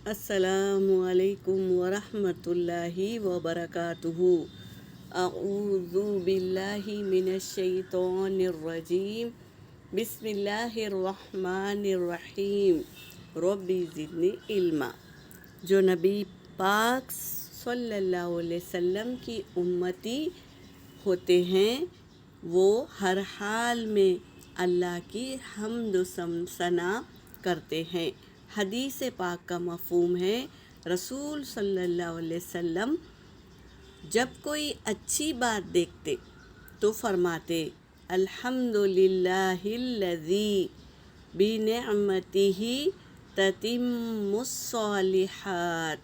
السلام علیکم ورحمۃ اللہ وبرکاتہ۔ اعوذ باللہ من الشیطان الرجیم، بسم اللہ الرحمن الرحیم، رب زدنی علما۔ جو نبی پاک صلی اللہ علیہ وسلم کی امتی ہوتے ہیں وہ ہر حال میں اللہ کی حمد و ثنا کرتے ہیں۔ حدیث پاک کا مفہوم ہے، رسول صلی اللہ علیہ وسلم جب کوئی اچھی بات دیکھتے تو فرماتے الحمدللہ الذی بنعمتہ تتم الصالحات۔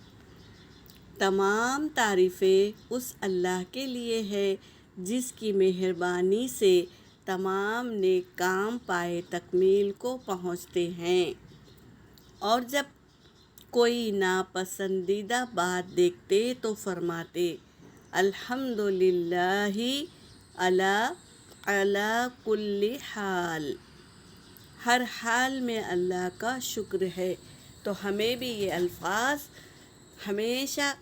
تمام تعریفیں اس اللہ کے لیے ہے جس کی مہربانی سے تمام نیک کام پائے تکمیل کو پہنچتے ہیں۔ اور جب کوئی ناپسندیدہ بات دیکھتے تو فرماتے الحمدللہ علی کل حال۔ ہر حال میں اللہ کا شکر ہے۔ تو ہمیں بھی یہ الفاظ ہمیشہ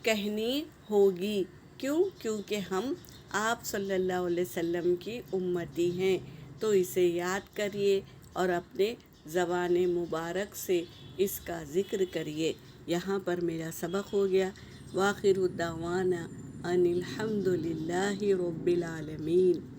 کہنی ہوگی، کیونکہ ہم آپ صلی اللہ علیہ وسلم کی امتی ہیں۔ تو اسے یاد کریے اور اپنے زبان مبارک سے اس کا ذکر کریے۔ یہاں پر میرا سبق ہو گیا۔ وآخر دعوانا ان الحمد للہ رب العالمین۔